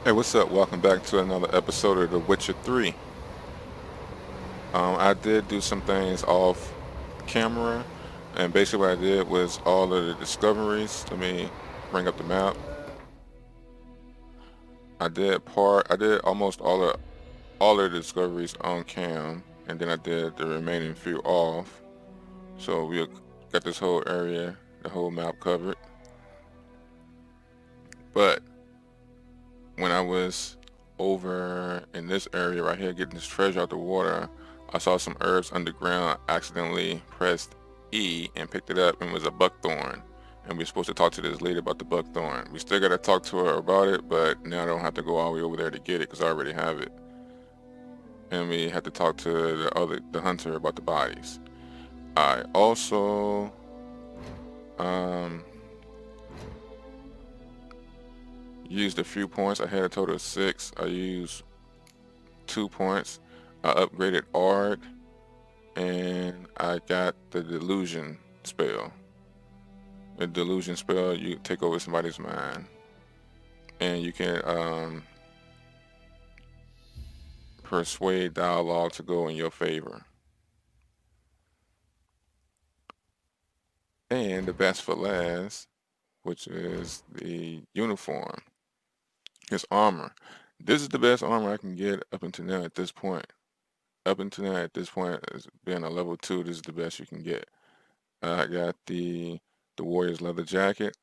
Hey, what's up? Welcome back to another episode of The Witcher 3. I did do some things off camera, and basically what I did was all of the discoveries. Let me bring up the map. I did almost all of the discoveries on cam, and then I did the remaining few off. So we got this whole area, the whole map covered. But when I was over in this area right here getting this treasure out the water, I saw some herbs underground, accidentally pressed E and picked it up, and it was a buckthorn. And we're supposed to talk to this lady about the buckthorn. We still got to talk to her about it, but now I don't have to go all the way over there to get it because I already have it. And we had to talk to the hunter about the bodies. I also um, used a few points. I had a total of 6. I used 2 points. I upgraded Ard, and I got the delusion spell. The delusion spell, you take over somebody's mind, and you can persuade dialogue to go in your favor. And the best for last, which is the uniform, his armor. This is the best armor I can get up until now at this point. Up until now at this point, as being a level 2, this is the best you can get. I got the warrior's leather jacket,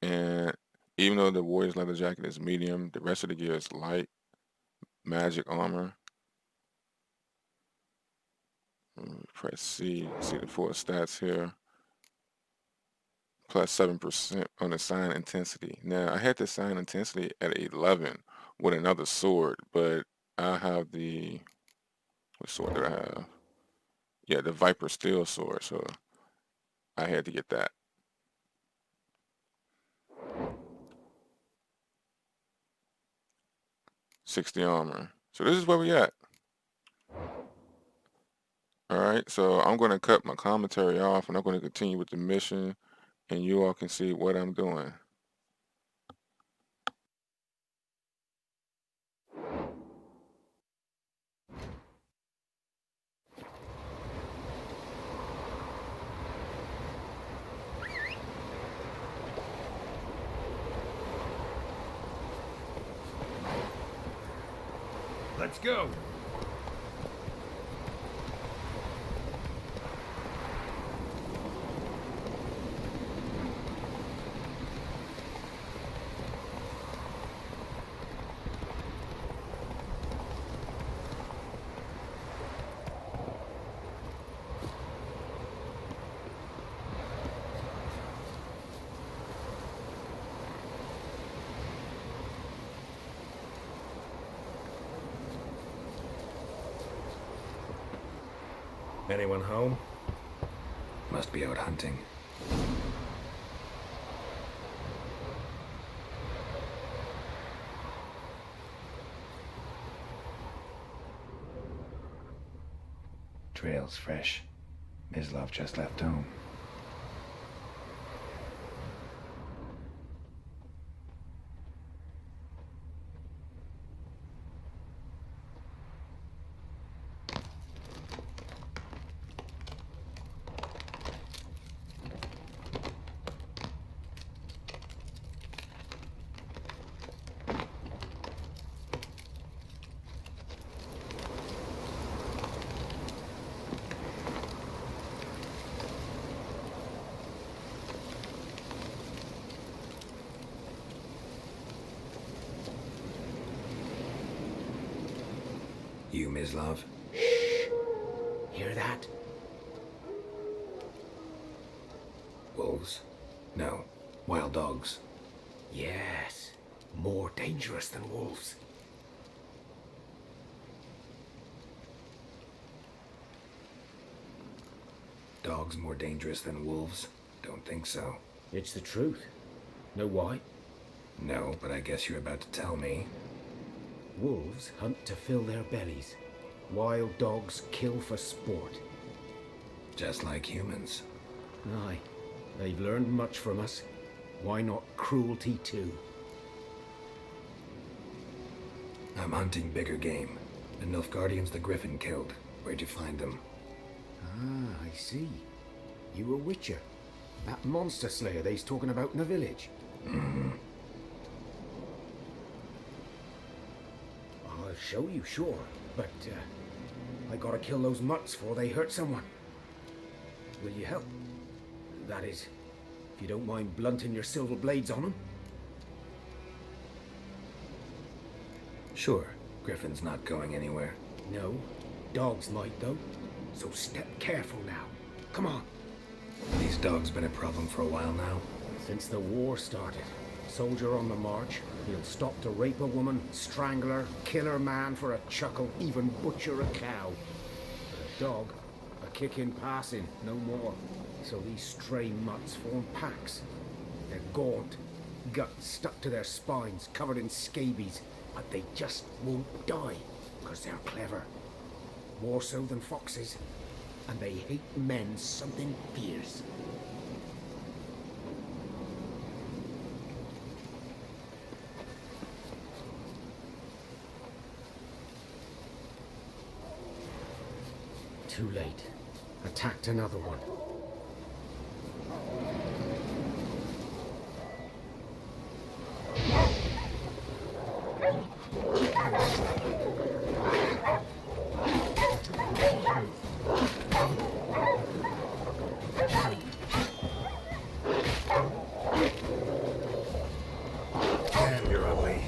and even though the warrior's leather jacket is medium, the rest of the gear is light magic armor. Press C, see the full stats here. Plus 7% on the sign intensity. Now I had the sign intensity at 11 with another sword, but I have what sword did I have? Yeah, the Viper Steel sword, so I had to get that. 60 armor. So this is where we at. Alright, so I'm going to cut my commentary off and I'm going to continue with the mission, and you all can see what I'm doing. Let's go. Anyone home? Must be out hunting. Trail's fresh. Mislav just left home. You, Mislav? Shh! Hear that? Wolves? No. Wild dogs. Yes. More dangerous than wolves. Dogs more dangerous than wolves? Don't think so. It's the truth. Know why? No, but I guess you're about to tell me. Wolves hunt to fill their bellies. Wild dogs kill for sport. Just like humans. Aye. They've learned much from us. Why not cruelty too? I'm hunting bigger game. The Nilfgaardians the Griffin killed. Where'd you find them? Ah, I see. You a witcher. That monster slayer they's talking about in the village. I'll show you, sure. But, I gotta kill those mutts before they hurt someone. Will you help? That is, if you don't mind blunting your silver blades on them. Sure. Griffin's not going anywhere. No, dogs might though. So step careful now. Come on. These dogs been a problem for a while now. Since the war started, soldier on the march, he'll stop to rape a woman, strangle her, kill her man for a chuckle, even butcher a cow. But a dog, a kick in passing, no more. So these stray mutts form packs. They're gaunt, guts stuck to their spines, covered in scabies, but they just won't die, because they're clever. More so than foxes. And they hate men something fierce. Too late. Attacked another one. Damn, you're ugly.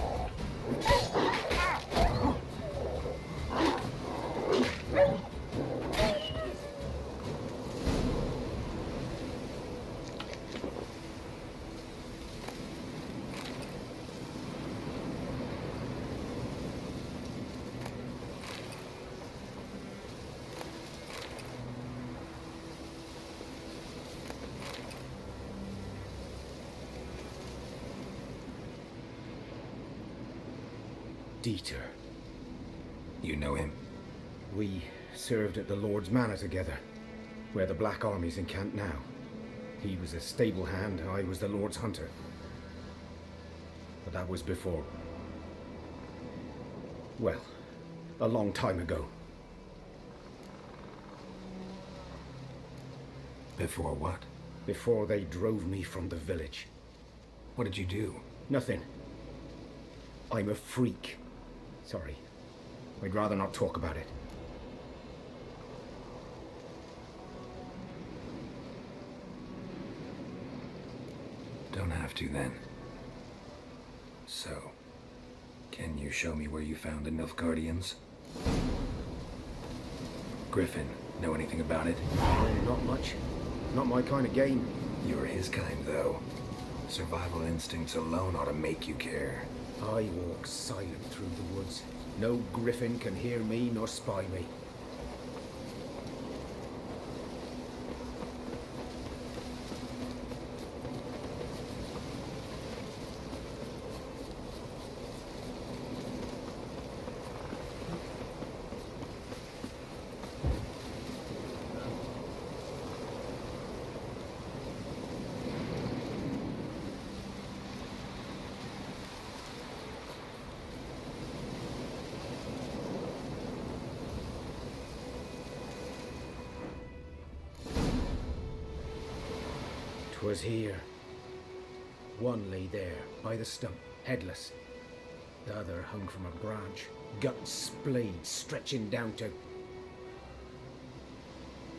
Dieter. You know him? We served at the Lord's Manor together, where the Black Army's encamped now. He was a stable hand, I was the Lord's hunter. But that was before... well, a long time ago. Before what? Before they drove me from the village. What did you do? Nothing. I'm a freak. Sorry. I'd rather not talk about it. Don't have to then. So, can you show me where you found the Nilfgaardians? Griffin, know anything about it? Not much. Not my kind of game. You're his kind, though. Survival instincts alone ought to make you care. I walk silent through the woods. No griffin can hear me nor spy me. Was here. One lay there, by the stump, headless. The other hung from a branch, guts splayed, stretching down to...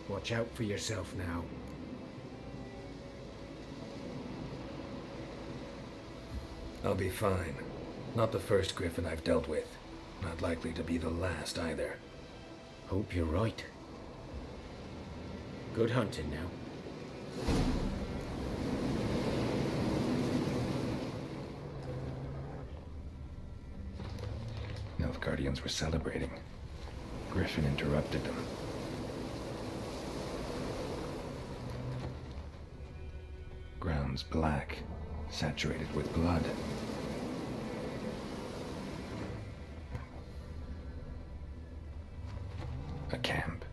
Watch out for yourself now. I'll be fine. Not the first griffin I've dealt with. Not likely to be the last either. Hope you're right. Good hunting now. Nilfgaardians were celebrating. Griffin interrupted them. Ground's black, saturated with blood. A camp.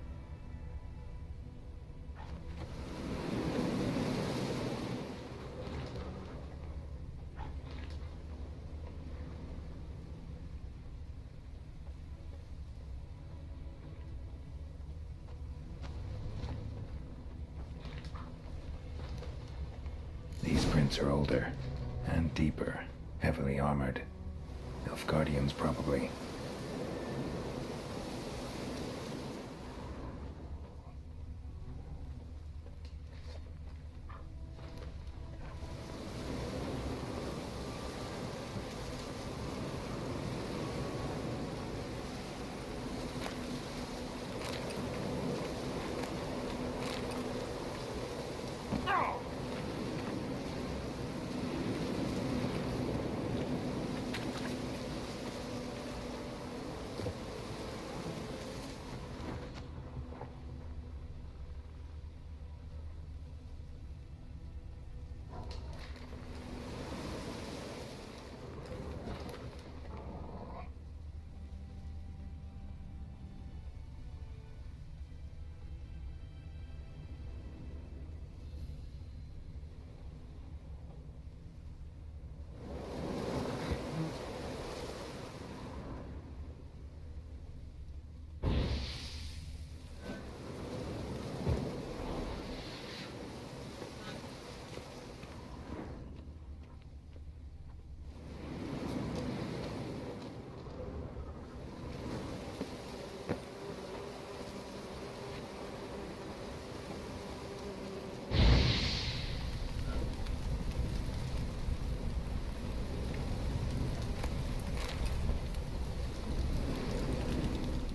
prints are older and deeper, heavily armored. Nilfgaardians, probably.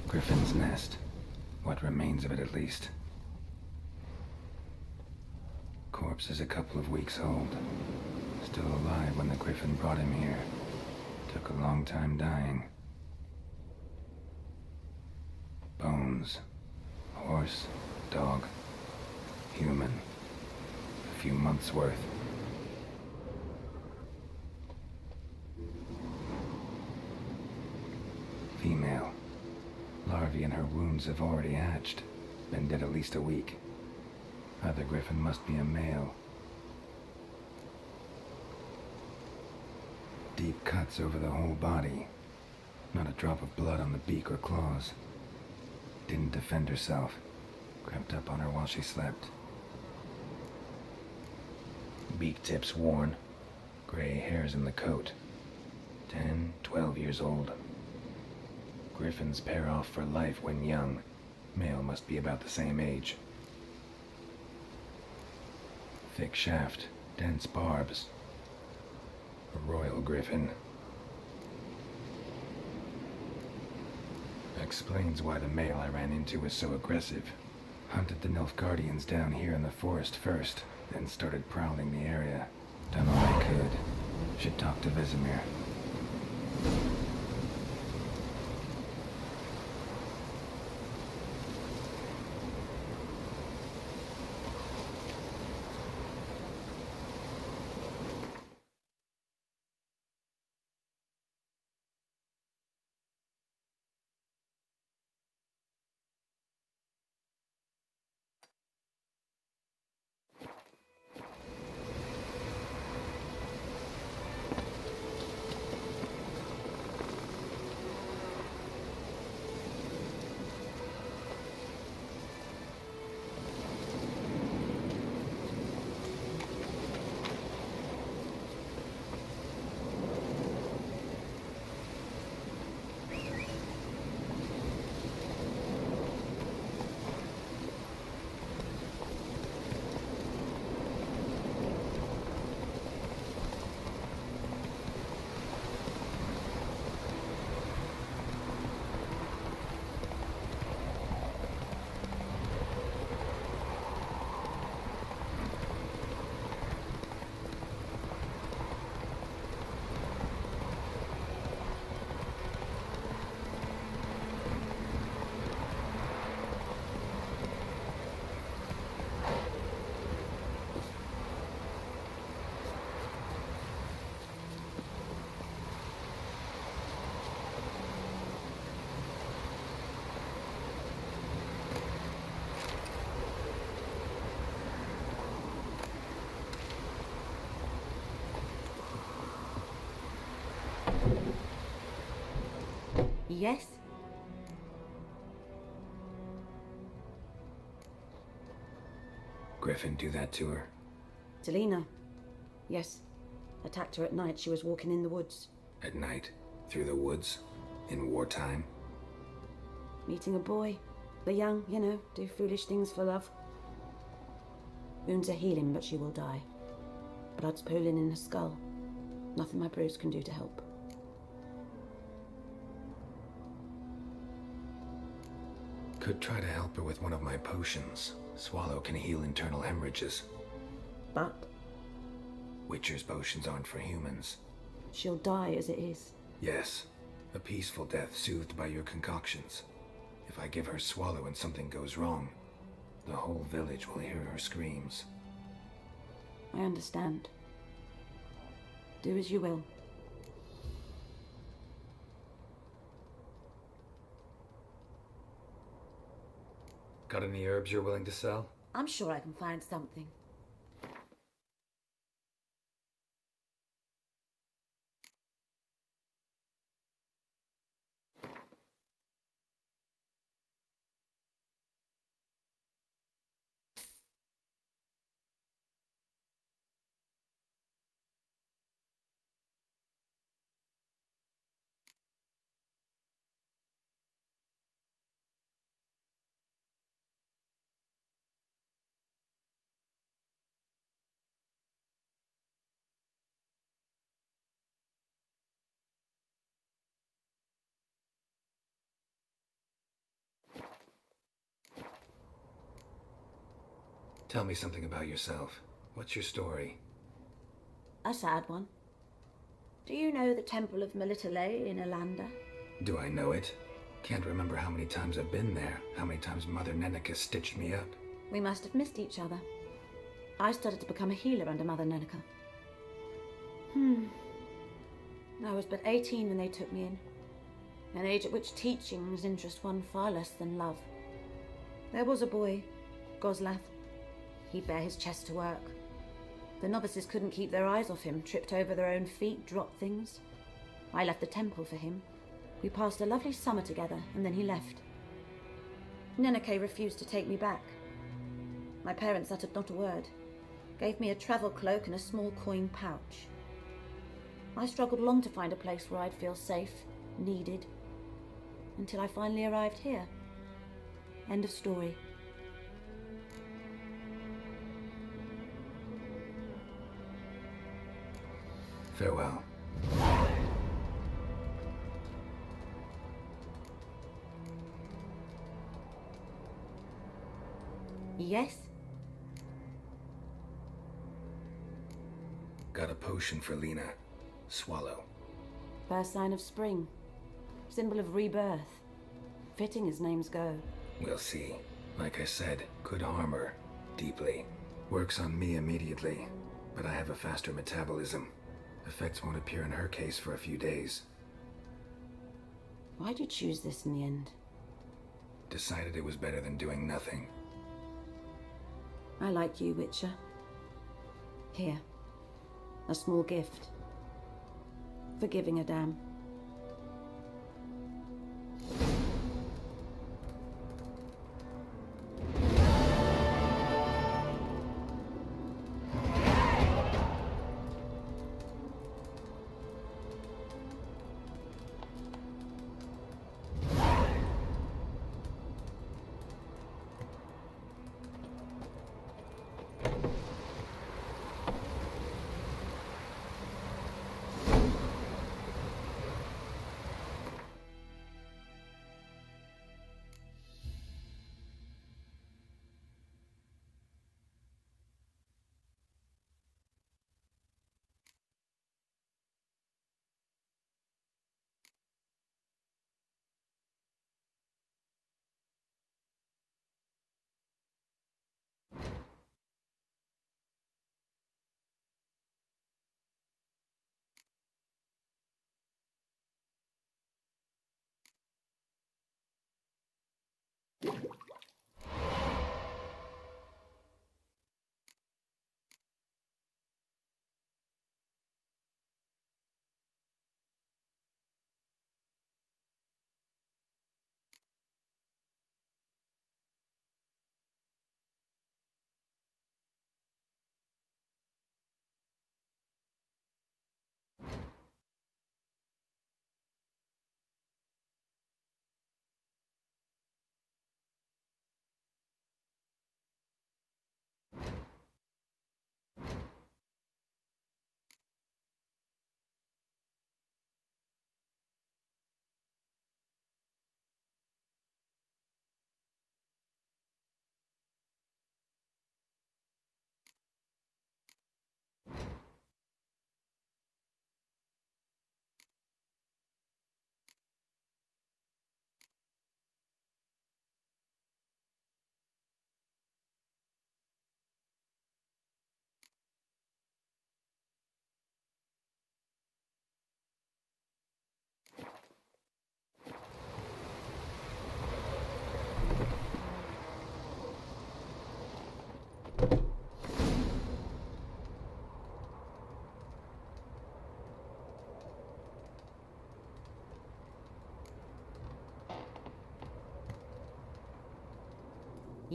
Griffin's nest. What remains of it, at least. Corpse is a couple of weeks old. Still alive when the Griffin brought him here. Took a long time dying. Bones. Horse, dog, human. A few months' worth. Female. Larvae in her wounds have already hatched. Been dead at least a week. Other Griffin must be a male. Deep cuts over the whole body. Not a drop of blood on the beak or claws. Didn't defend herself. Crept up on her while she slept. Beak tips worn. Gray hairs in the coat. 10, 12 years old. Griffins pair off for life when young. Male must be about the same age. Thick shaft, dense barbs. A royal griffin. Explains why the male I ran into was so aggressive. Hunted the Nilfgaardians down here in the forest first, then started prowling the area. Done all I could. Should talk to Vesemir. Yes? Griffin do that to her. Delina. Yes. Attacked her at night. She was walking in the woods. At night? Through the woods? In wartime? Meeting a boy. The young, you know, do foolish things for love. Wounds are healing, but she will die. Blood's pooling in her skull. Nothing my bruise can do to help. Could try to help her with one of my potions. Swallow can heal internal hemorrhages. But Witcher's potions aren't for humans. she'll die as it is. Yes, a peaceful death soothed by your concoctions. If I give her Swallow and something goes wrong, the whole village will hear her screams. I understand. Do as you will. Got any herbs you're willing to sell? I'm sure I can find something. Tell me something about yourself. What's your story? A sad one. Do you know the Temple of Melitele in Alanda? Do I know it? Can't remember how many times I've been there, how many times Mother Neneka stitched me up. We must have missed each other. I started to become a healer under Mother Neneka. I was but 18 when they took me in. An age at which teachings interest one far less than love. There was a boy, Goslav. He'd bare his chest to work. The novices couldn't keep their eyes off him, tripped over their own feet, dropped things. I left the temple for him. We passed a lovely summer together, and then he left. Neneke refused to take me back. My parents uttered not a word, gave me a travel cloak and a small coin pouch. I struggled long to find a place where I'd feel safe, needed, until I finally arrived here. End of story. Farewell. Yes? Got a potion for Lena. Swallow. First sign of spring. Symbol of rebirth. Fitting as names go. We'll see. Like I said, could harm her. Deeply. Works on me immediately, but I have a faster metabolism. Effects won't appear in her case for a few days. Why'd you choose this in the end? Decided it was better than doing nothing. I like you, Witcher. Here. A small gift. For giving a damn.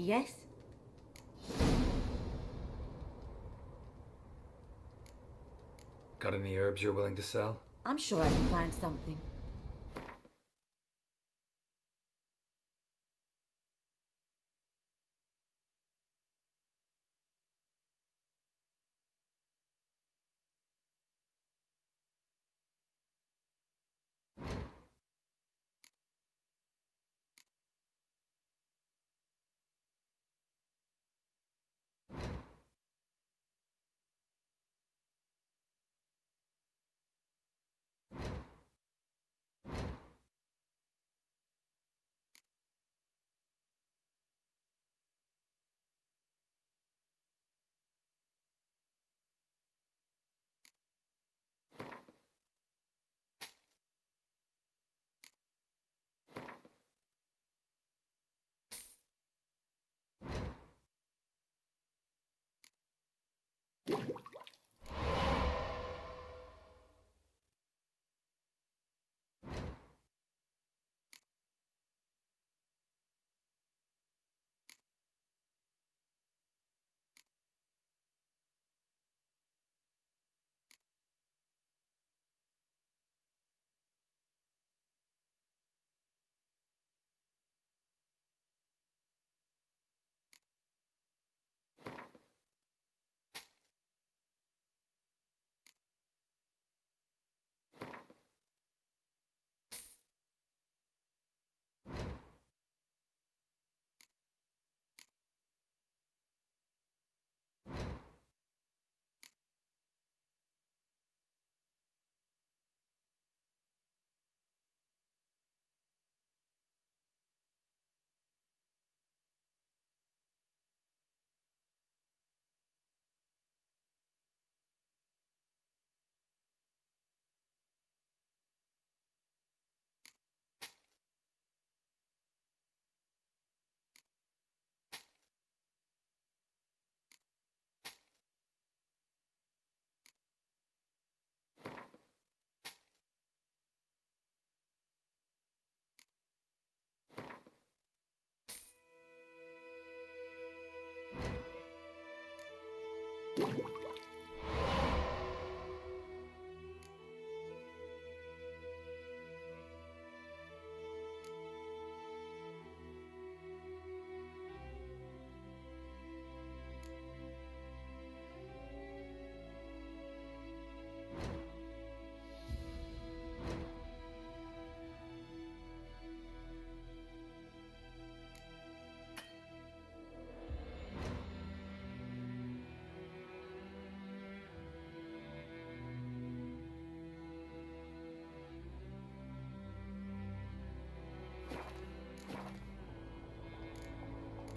Yes? Got any herbs you're willing to sell? I'm sure I can find something.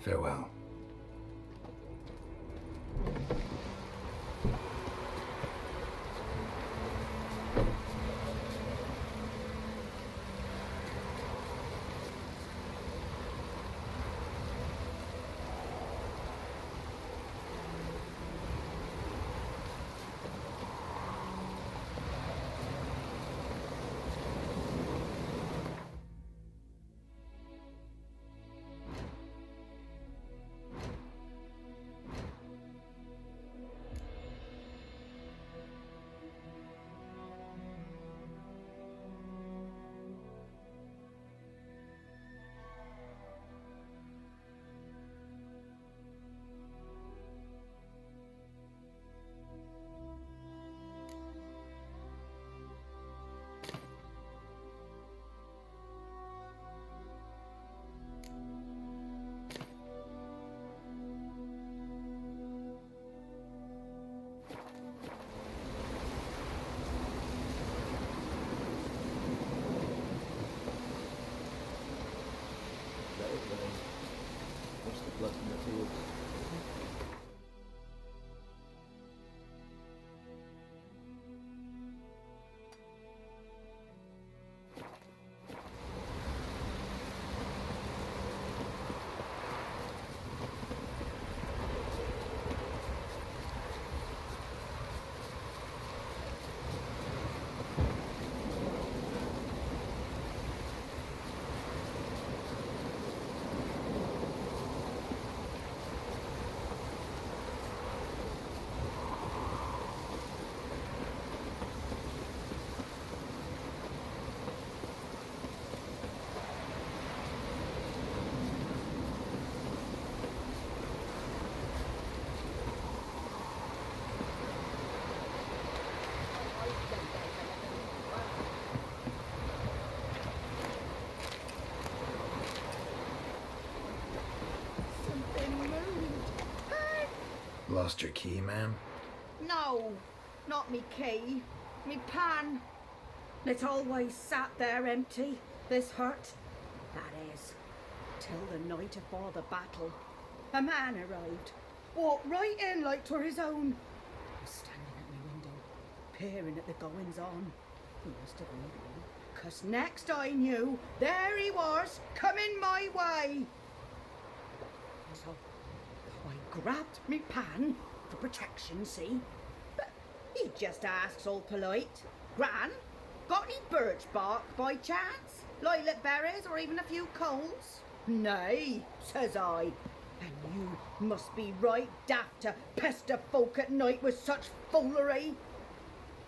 Farewell. Lost your key, ma'am? No, not me key. Me pan. It's always sat there empty, this hut. That is, till the night afore the battle. A man arrived, walked right in like 'twere his own. Was standing at my window, peering at the goings on. He must have known me, 'cause next I knew, there he was, coming my way. So I grabbed me pan for protection, see? But he just asks all polite, Gran, got any birch bark by chance? Lilac berries or even a few coals? Nay, says I. And you must be right daft to pester folk at night with such foolery.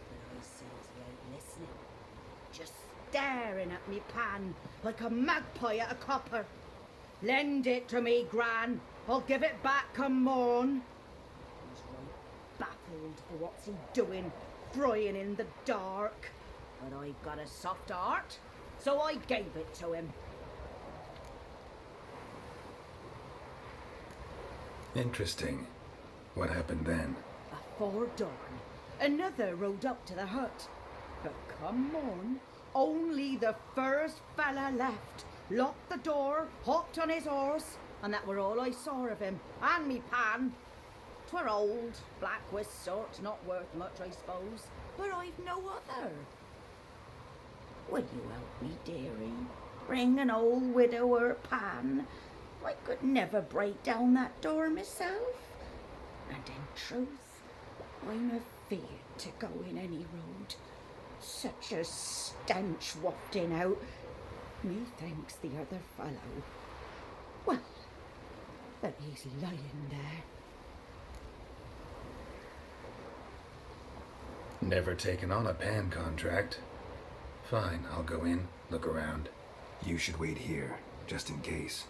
But I says he ain't listening, just staring at me pan like a magpie at a copper. Lend it to me, Gran. I'll give it back come morn. He's right baffled for what's he doing, frying in the dark. But I've got a soft heart, so I gave it to him. Interesting. What happened then? Afore dawn, another rode up to the hut. But come on, only the first fella left. Locked the door, hopped on his horse, and that were all I saw of him, and me pan. 'Twere old, black with sort, not worth much, I suppose, but I've no other. Will you help me, dearie? Bring an old widower pan. I could never break down that door myself. And in truth, I'm afeard to go in any road. Such a stench wafting out. Methinks the other fellow, well, that he's lying there. Never taken on a pan contract. Fine, I'll go in, look around. You should wait here, just in case.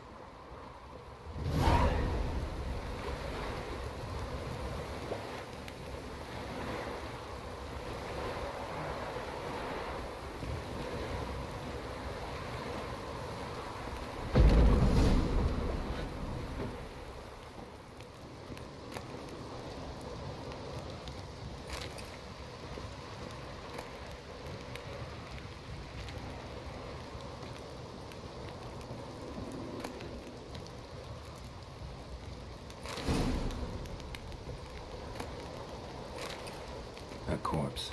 A corpse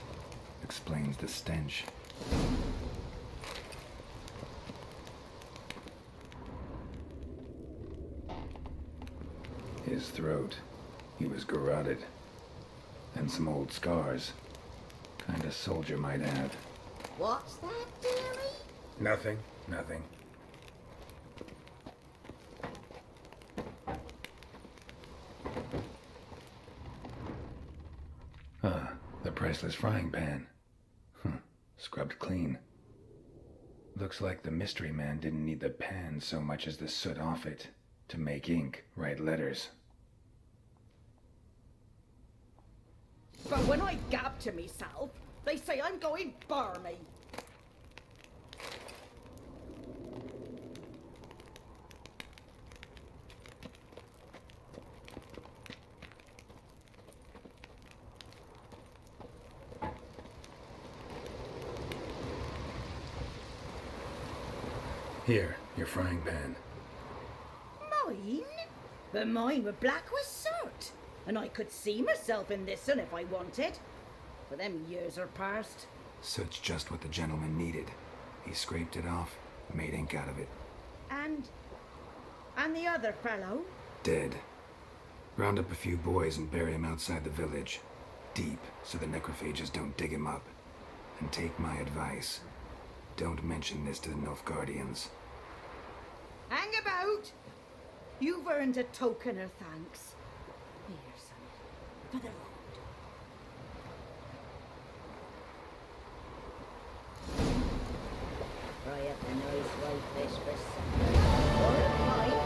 explains the stench. His throat, he was garroted. And some old scars. Kind of soldier might have. What's that, dearie? Nothing. The priceless frying pan. Scrubbed clean. Looks like the mystery man didn't need the pan so much as the soot off it to make ink, write letters. But when I gab to myself, they say I'm going barmy. Here, your frying pan. Mine? But mine were black with soot, and I could see myself in this one if I wanted. But them years are past. Soot's just what the gentleman needed. He scraped it off, made ink out of it. And the other fellow? Dead. Round up a few boys and bury him outside the village. Deep, so the necrophages don't dig him up. And take my advice. Don't mention this to the Nilfgaardians. Hang about! You've earned a token of thanks. Here, son, for the road. Try up a nice white fish for supper. Or a pipe.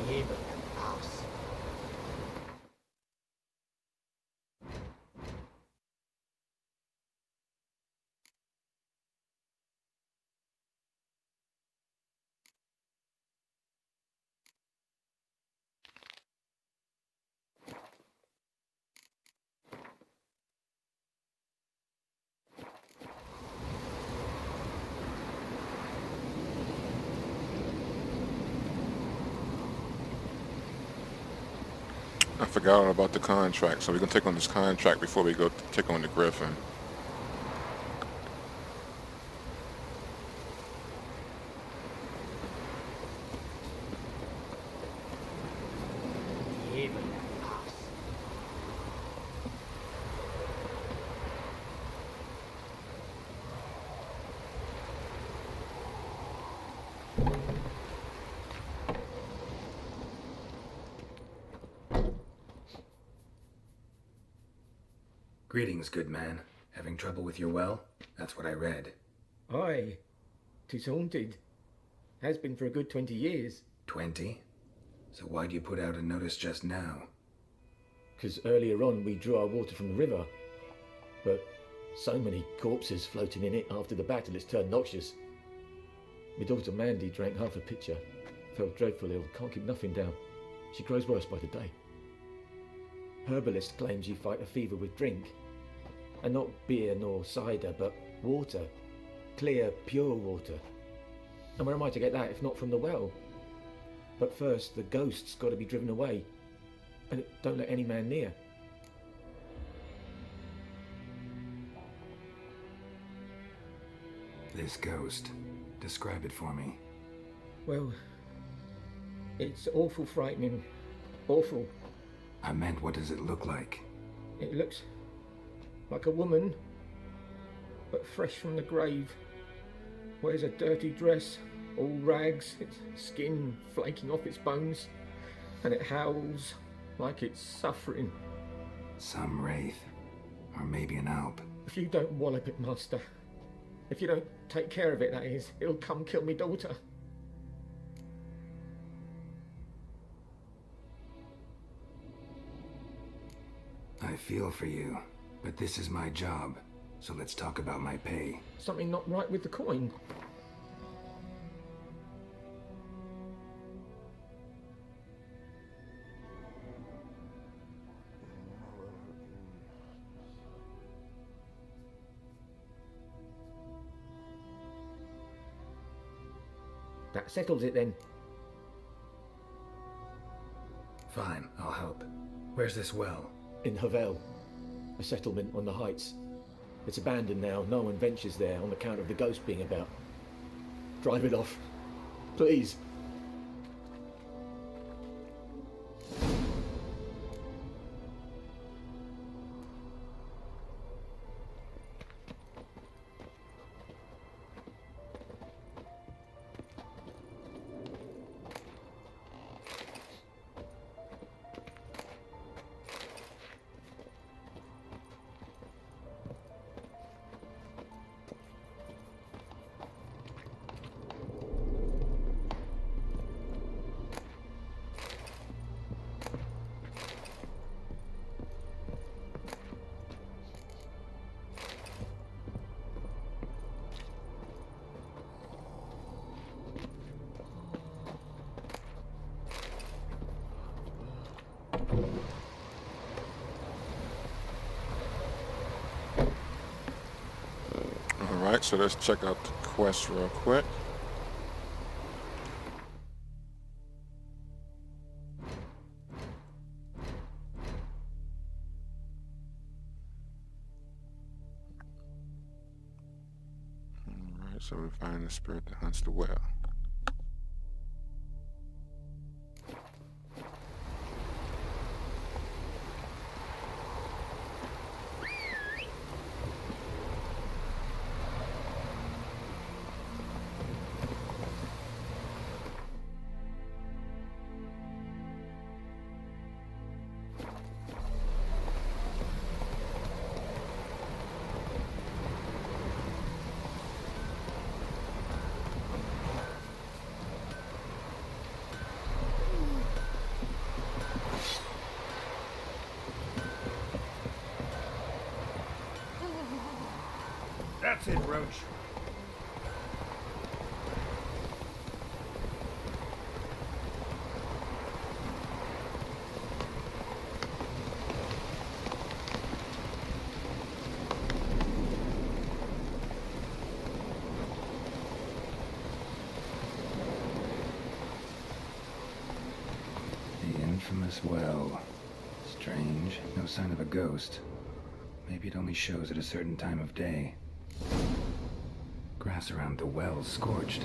Able to pass. I forgot all about the contract, so we're gonna take on this contract before we go take on the Griffin. Greetings, good man. Having trouble with your well? That's what I read. Aye, 'tis haunted. Has been for a good 20 years. 20? So why do you put out a notice just now? 'Cause earlier on we drew our water from the river. But so many corpses floating in it after the battle it's turned noxious. My daughter Mandy drank half a pitcher. Felt dreadful ill, can't keep nothing down. She grows worse by the day. Herbalist claims you fight a fever with drink. And not beer nor cider, but water. Clear, pure water. And where am I to get that if not from the well? But first, the ghost's got to be driven away. And don't let any man near. This ghost. Describe it for me. Well, it's awful frightening. Awful. I meant, what does it look like? It looks like a woman, but fresh from the grave. Wears a dirty dress, all rags, its skin flaking off its bones, and it howls like it's suffering. Some wraith. Or maybe an alp. If you don't wallop it, master, if you don't take care of it, that is, it'll come kill me daughter. I feel for you, but this is my job, so let's talk about my pay. Something not right with the coin. That settles it then. Fine, I'll help. Where's this well? In Havel, a settlement on the heights. It's abandoned now, no one ventures there on account of the ghost being about. Drive it off, please. Alright, so let's check out the quest real quick. Alright, so we find the spirit that hunts the well. That's it, Roach. The infamous well. Strange. No sign of a ghost. Maybe it only shows at a certain time of day. Grass around the well's scorched.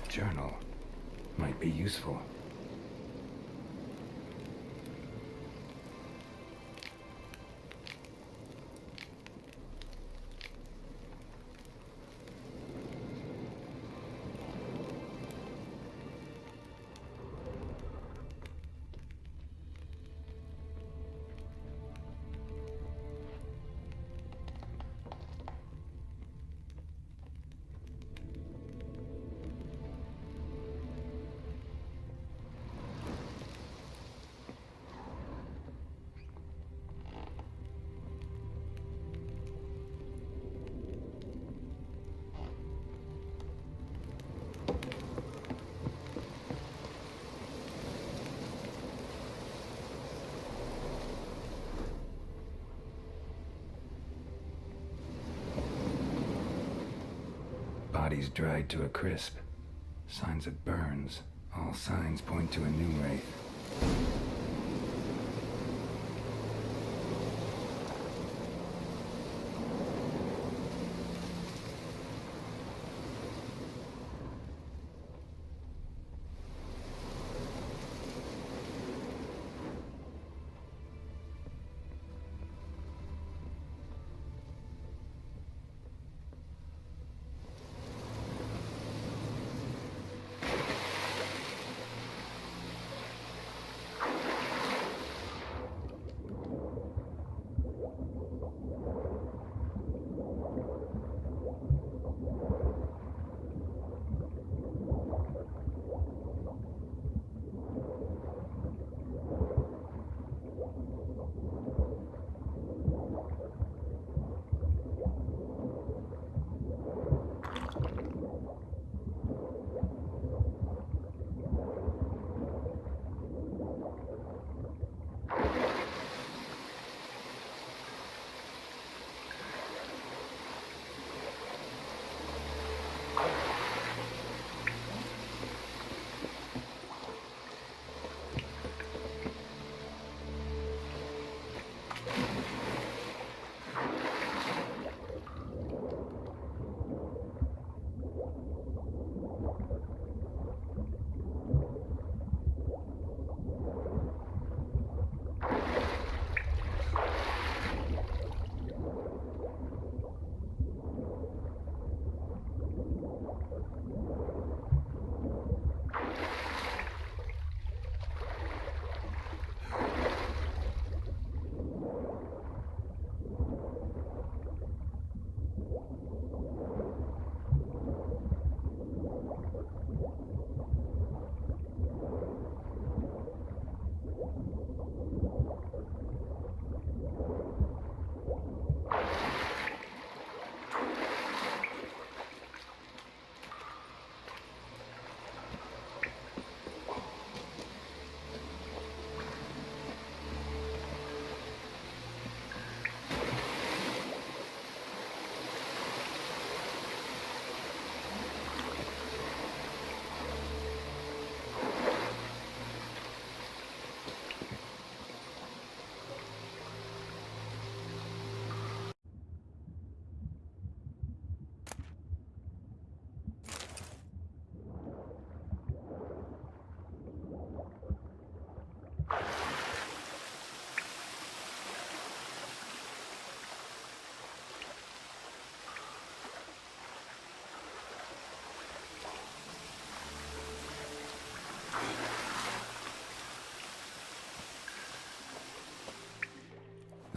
Journal might be useful. Body's dried to a crisp. Signs of burns. All signs point to a new wraith.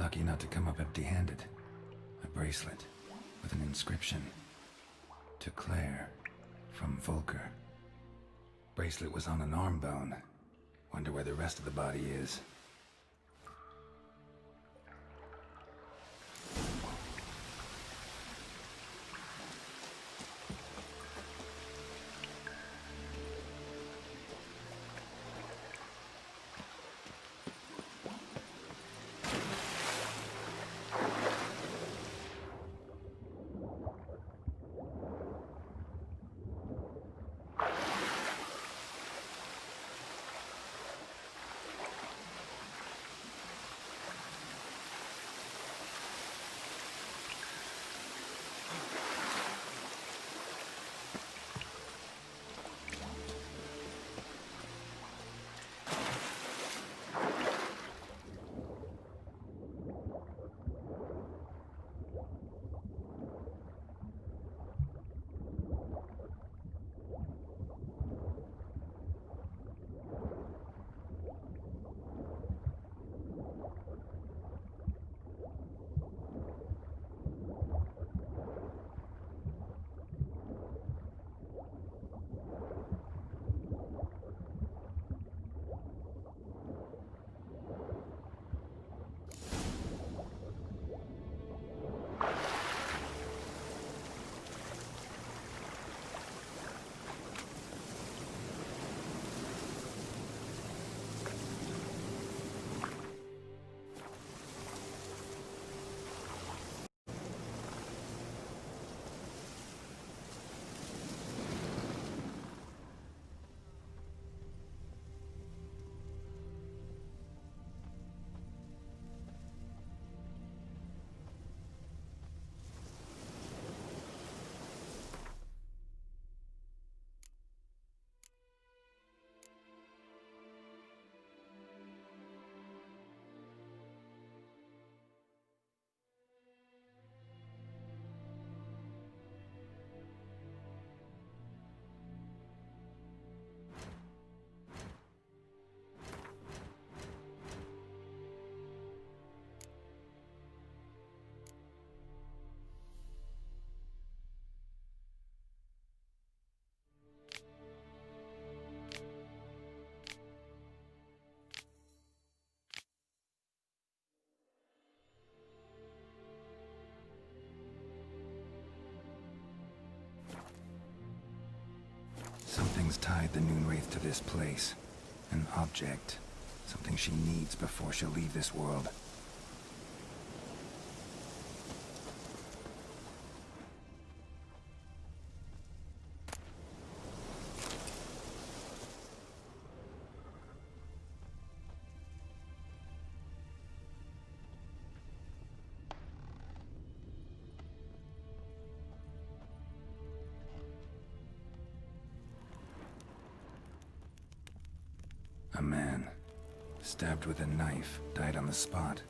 lucky not to come up empty-handed. A bracelet with an inscription. To Claire, from Volker. Bracelet was on an arm bone. Wonder where the rest of the body is. Something's tied the Noonwraith to this place. An object. Something she needs before she'll leave this world. A man, stabbed with a knife, died on the spot.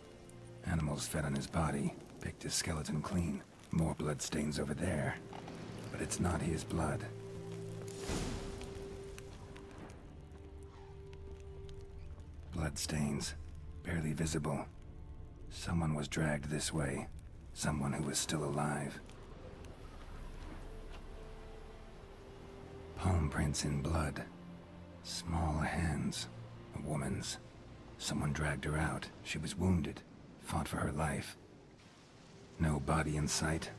Animals fed on his body, picked his skeleton clean. More bloodstains over there. But it's not his blood. Bloodstains, barely visible. Someone was dragged this way. Someone who was still alive. Palm prints in blood. Small hands. A woman's. Someone dragged her out. She was wounded. Fought for her life. No body in sight,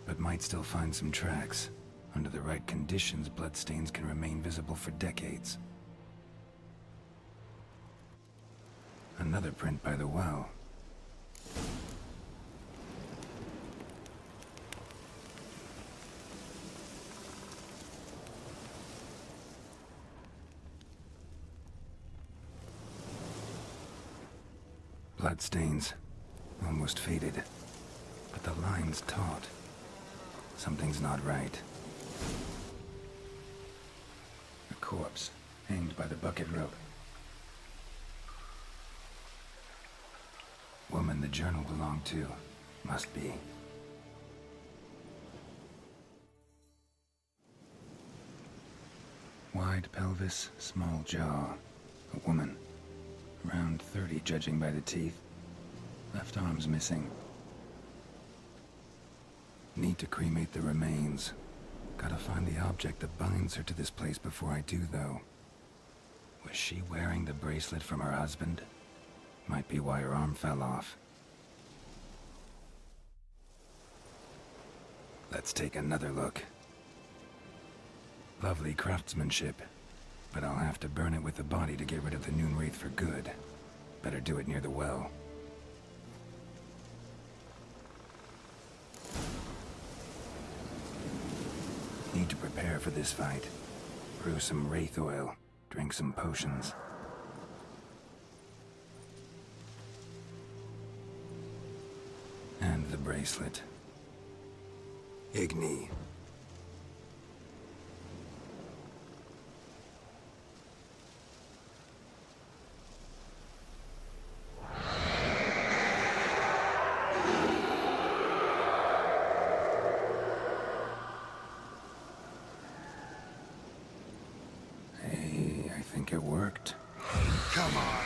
but might still find some tracks. Under the right conditions, bloodstains can remain visible for decades. Another print by the well. Bloodstains. Almost faded. But the line's taut. Something's not right. A corpse, hanged by the bucket rope. Woman the journal belonged to. Must be. Wide pelvis, small jaw. A woman. Around 30, judging by the teeth. Left arm's missing. Need to cremate the remains. Gotta find the object that binds her to this place before I do, though. Was she wearing the bracelet from her husband? Might be why her arm fell off. Let's take another look. Lovely craftsmanship, but I'll have to burn it with the body to get rid of the Noon Wraith for good. Better do it near the well. Need to prepare for this fight. Brew some wraith oil, drink some potions. And the bracelet. Igni. Hey, I think it worked. Come on.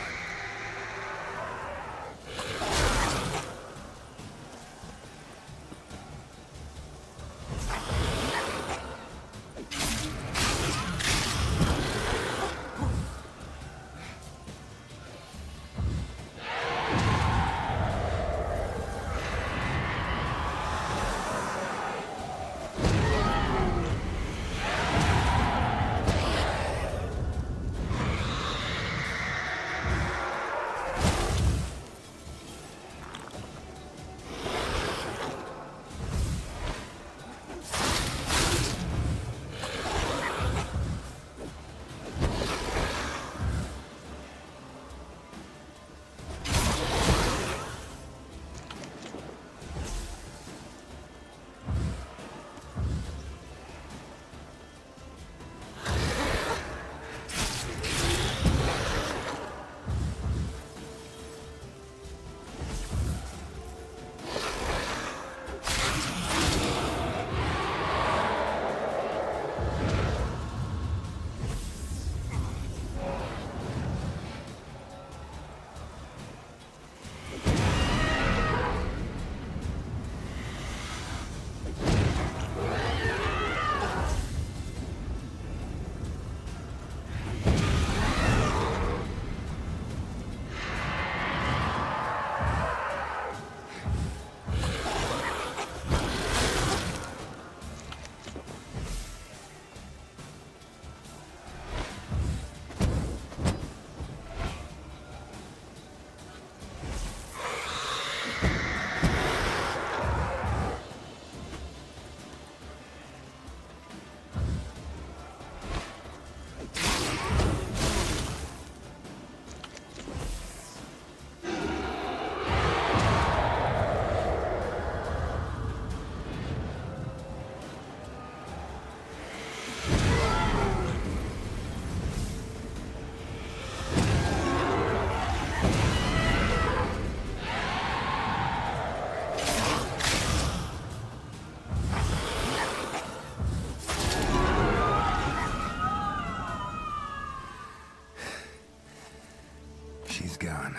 She's gone.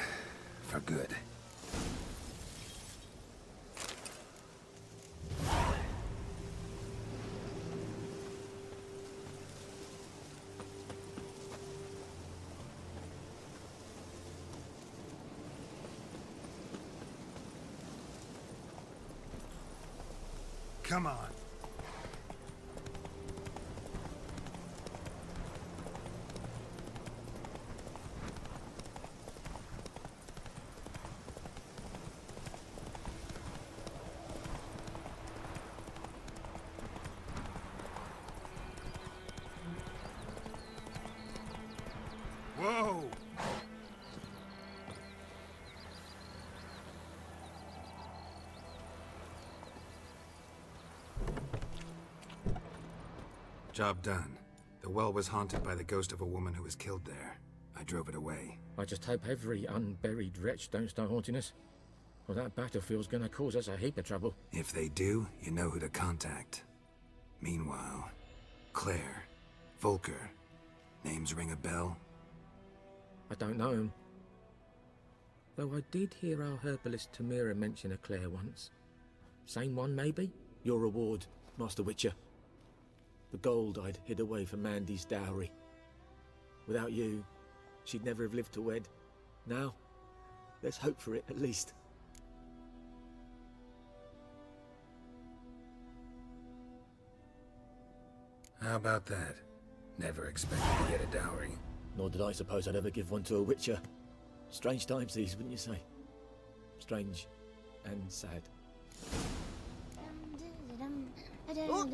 For good. Come on. Whoa! Job done. The well was haunted by the ghost of a woman who was killed there. I drove it away. I just hope every unburied wretch don't start haunting us. Well, that battlefield's gonna cause us a heap of trouble. If they do, you know who to contact. Meanwhile, Claire, Volker, names ring a bell? I don't know 'em. Though I did hear our herbalist Tamira mention a Claire once. Same one, maybe? Your reward, Master Witcher. The gold I'd hid away for Mandy's dowry. Without you, she'd never have lived to wed. Now, let's hope for it, at least. How about that? Never expected to get a dowry. Nor did I suppose I'd ever give one to a Witcher. Strange times these, wouldn't you say? Strange and sad. Oh.